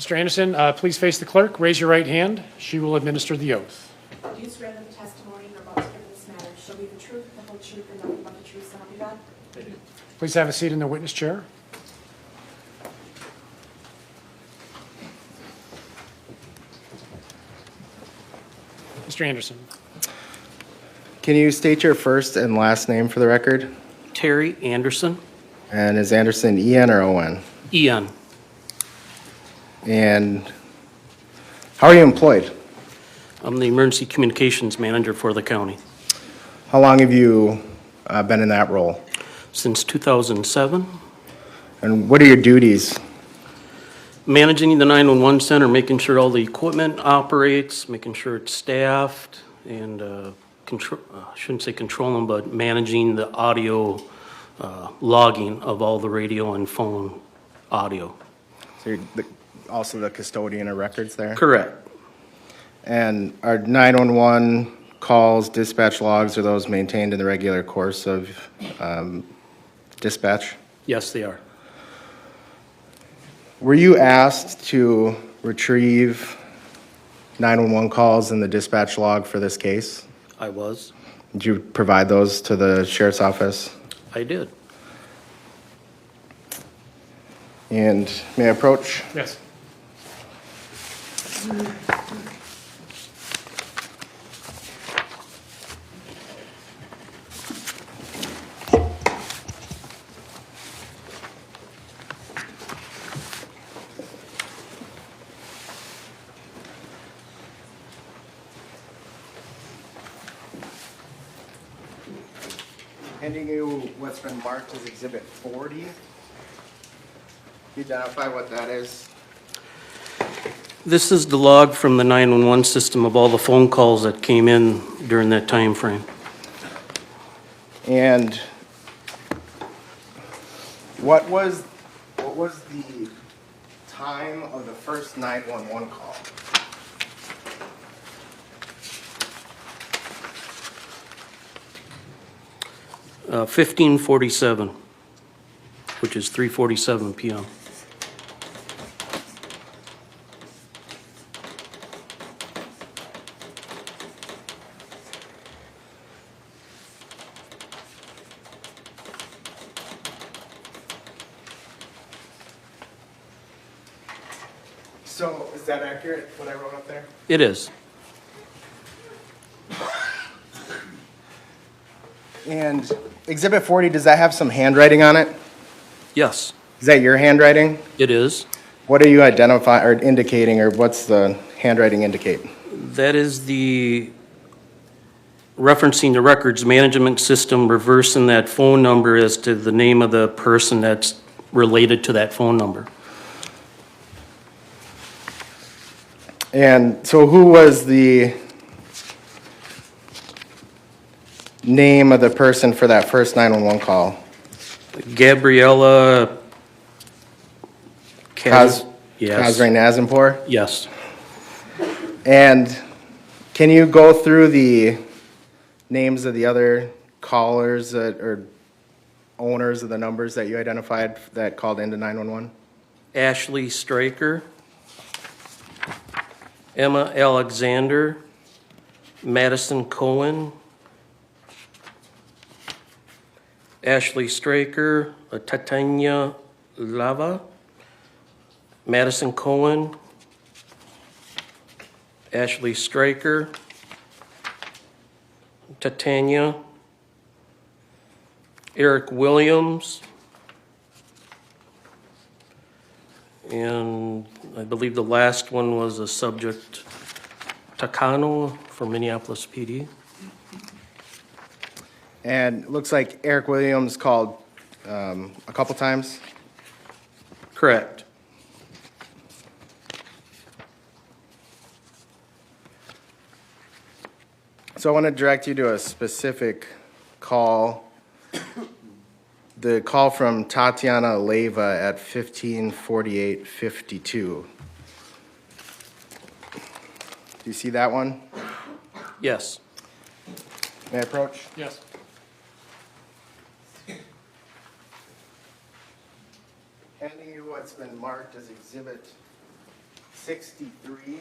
Mr. Anderson, please face the clerk, raise your right hand. She will administer the oath. Do you swear that the testimony you're about to give in this matter shall be the truth, the whole truth, and nothing but the truth, so help you God? I do. Please have a seat in the witness chair. Mr. Anderson. Can you state your first and last name for the record? Terry Andersen, And is Anderson E-N or O-N? Ian. And how are you employed? I'm the emergency communications manager for the county How long have you been in that role? since 2007. And what are your duties? Managing the 911 center, making sure all the equipment operates, making sure it's staffed, and control, I shouldn't say controlling, but managing the audio logging of all the radio and phone audio. So you're also the custodian of records there? Correct. And are 911 calls, dispatch logs, are those maintained in the regular course of dispatch? Yes, they are. Were you asked to retrieve 911 calls in the dispatch log for this case? I was. Did you provide those to the sheriff's office? I did. And may I approach? Yes. Handing you what's been marked as Exhibit 40. Can you identify what that is? This is the log from the 911 system of all the phone calls that came in during that time frame. And what was the time of the first 911 call? 15:47, which is 3:47 p.m. So is that accurate, what I wrote up there? It is. And Exhibit 40, does that have some handwriting on it? Yes, Is that your handwriting? it is. What are you identifying or indicating, or what's the handwriting indicate? That is the referencing the records management system, reversing that phone number as to the name of the person that's related to that phone number. And so who was the name of the person for that first 911 call? Gabriella Yes. Kazray Nazimpour? Yes. And can you go through the names of the other callers or owners of the numbers that you identified that called into 911? Ashley Straker, Emma Alexander, Madison Cohen, Ashley Straker, Titania Lava, Madison Cohen, Ashley Straker, Titania, Eric Williams, and I believe the last one was a subject, Takano for Minneapolis PD. And it looks like Eric Williams called a couple times. Correct. So I want to direct you to a specific call. The call from Tatiana Leva at 15:48:52. Do you see that one? Yes. May I approach? Yes. Handing you what's been marked as Exhibit 63.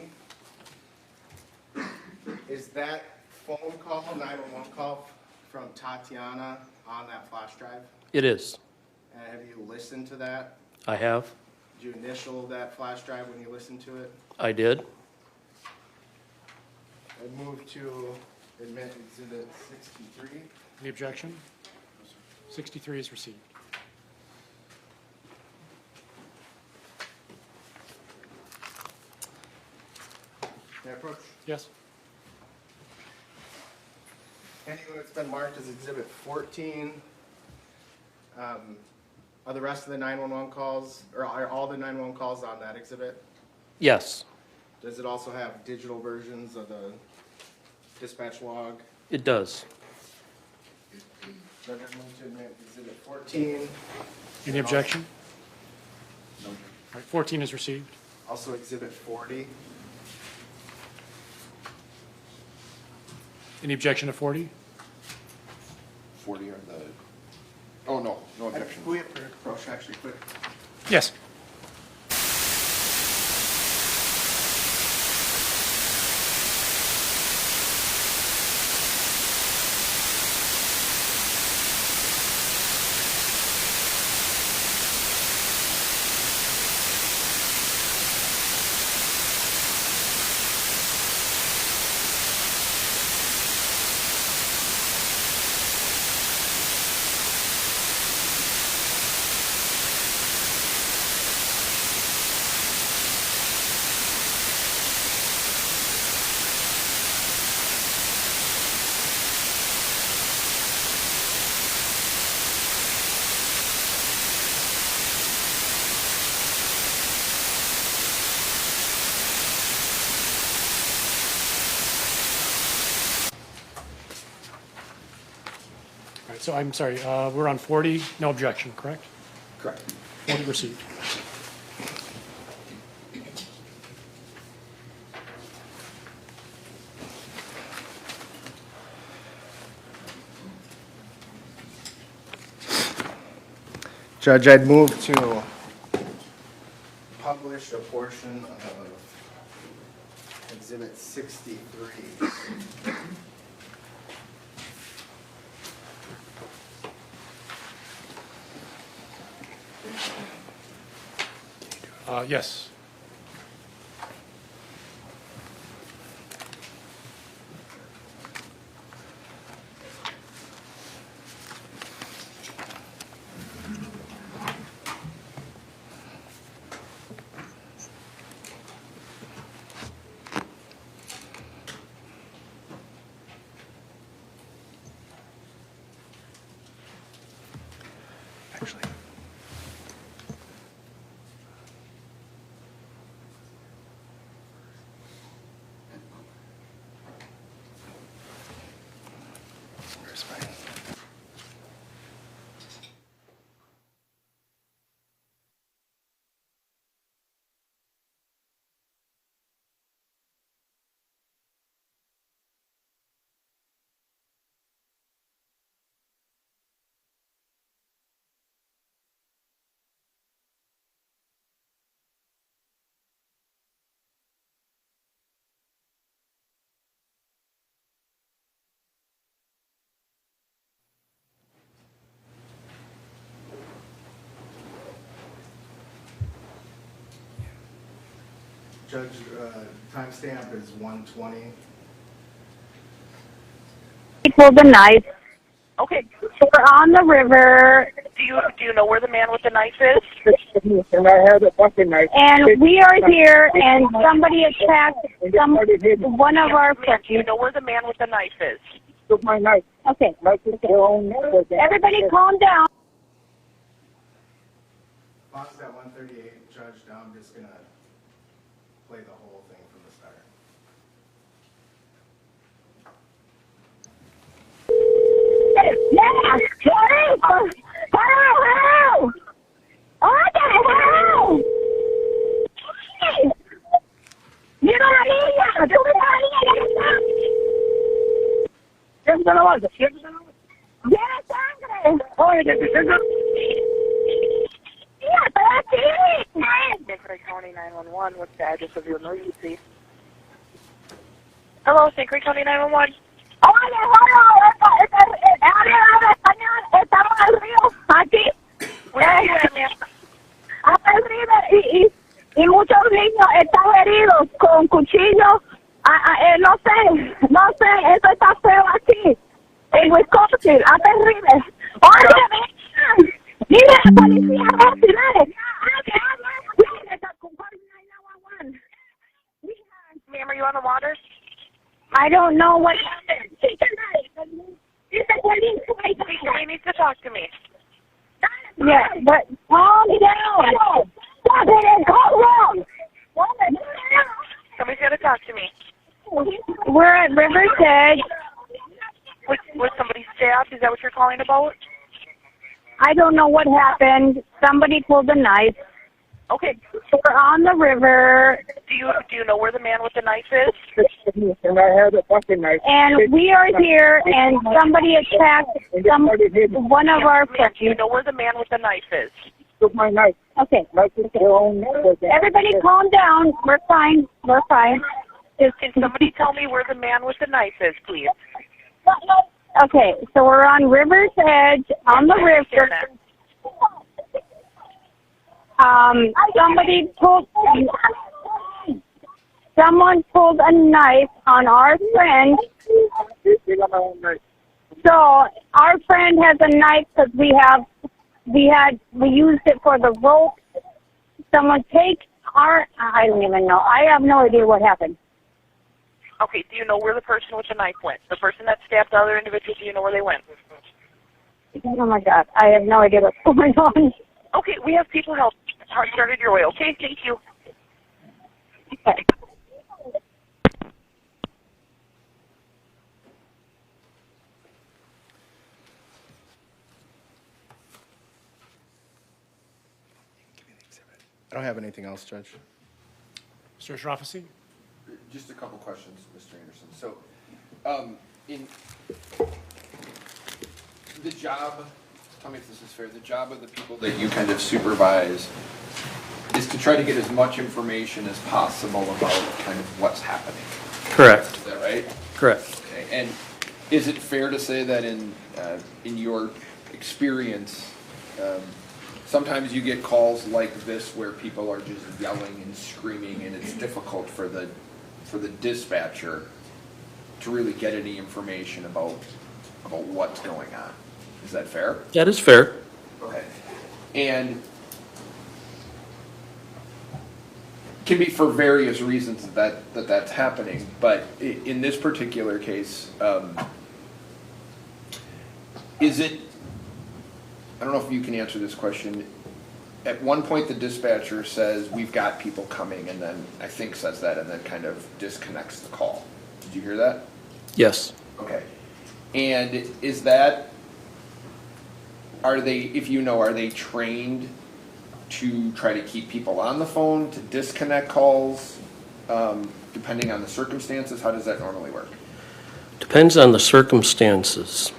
Is that phone call, 911 call from Tatiana on that flash drive? It is. And have you listened to that? I have. Did you initial that flash drive when you listened to it? I did. I move to admit exhibit 63. Any objection? 63 is received. May I approach? Yes? Anyone that's been marked as exhibit 14, are the rest of the 911 calls, or are all the 911 calls on that exhibit? Yes, Does it also have digital versions of the dispatch log? it does. Judge, I move to admit exhibit 14. Any objection? All right, 14 is received. Also exhibit 40. Any objection to 40? 40 are the, oh, no objection. Can we approach actually quick? Yes. All right, so I'm sorry, we're on 40, no objection, correct? Correct. 40 received. Judge, I'd move to publish a portion of exhibit 63. Yes. Actually. Where's mine? Judge, timestamp is 1:20. Equal the knife. Okay, so we're on the river. Do you know where the man with the knife is? And I have a fucking knife. And we are here, and somebody attacked one of our friends. Do you know where the man with the knife is? Took my knife. Okay. Everybody calm down. Box at 138, Judge, now I'm just gonna play the whole thing from the start. Yeah! Hello! Hello! What the hell? ¡Mira la niña! ¡Tú ves a la niña! ¡Ya está la bolsa! ¡Tiene sangre! ¡Oye, que te tengo! ¡Mira, está aquí! St. Clair County 911, what's the address of your emergency? Hello, St. Clair County 911. Oye, habla español, estamos al río, aquí. Where are you at, ma'am? Hasta el río y muchos niños están heridos con cuchillos. No sé, eso está feo aquí, en Wisconsin, hasta el río. Oye, dile a la policía, dile. Ma'am, are you on the water? I don't know what happened. You need to talk to me. Yeah, but calm down. Stop it and go wrong. Somebody's got to talk to me. We're at River's Edge. Was somebody stabbed? Is that what you're calling about? I don't know what happened. Somebody pulled a knife. Okay. We're on the river, Do you know where the man with the knife is? And I had a fucking knife. and we are here, and somebody attacked one of our Ma'am, friends. do you know where the man with the knife is? Took my knife. Okay. Knife is their own. Everybody calm down. We're fine. We're fine. Just, Can somebody tell me where the man with the knife is, please? okay, so we're on River's Edge, on the river. Someone pulled a knife on our friend. So our friend has a knife because we used it for the rope. Someone take I don't even know. I have no idea what happened. Okay, do you know where the person with the knife went? The person that stabbed the other individual, do you know where they went? Oh my God, I have no idea what's going on. Okay, we have people help. Started your way, okay? Thank you. Okay. I don't have anything else, Judge. Mr. Shroffasi? Just a couple questions, Mr. Anderson. So, in the job, tell me if this is fair, the job of the people that you kind of supervise is to try to get as much information as possible about kind of what's happening. Correct, Is that right? correct. Okay. And is it fair to say that in your experience, sometimes you get calls like this where people are just yelling and screaming, and it's difficult for the dispatcher to really get any information about what's going on? Is that fair? That is fair. Okay. And can be for various reasons that's happening, but in this particular case, is it, I don't know if you can answer this question. At one point, the dispatcher says, "We've got people coming," and then I think says that and then kind of disconnects the call. Did you hear that? Yes. Okay. And is that, are they trained to try to keep people on the phone, to disconnect calls, depending on the circumstances? How does that normally work? Depends on the circumstances.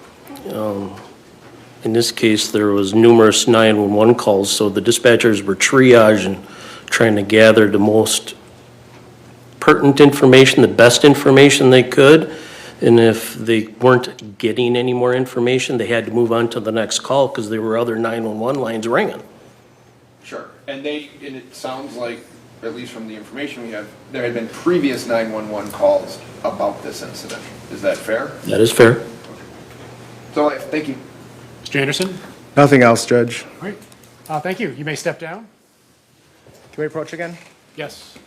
In this case, there was numerous 911 calls, so the dispatchers were triaging, trying to gather the most pertinent information, the best information they could. And if they weren't getting any more information, they had to move on to the next call because there were other 911 lines ringing. Sure. And it sounds like, at least from the information we have, there had been previous 911 calls about this incident. Is that fair? That is fair. So, thank you. Mr. Anderson? Nothing else, Judge. All right. Thank you. You may step down. Can we approach again? Yes.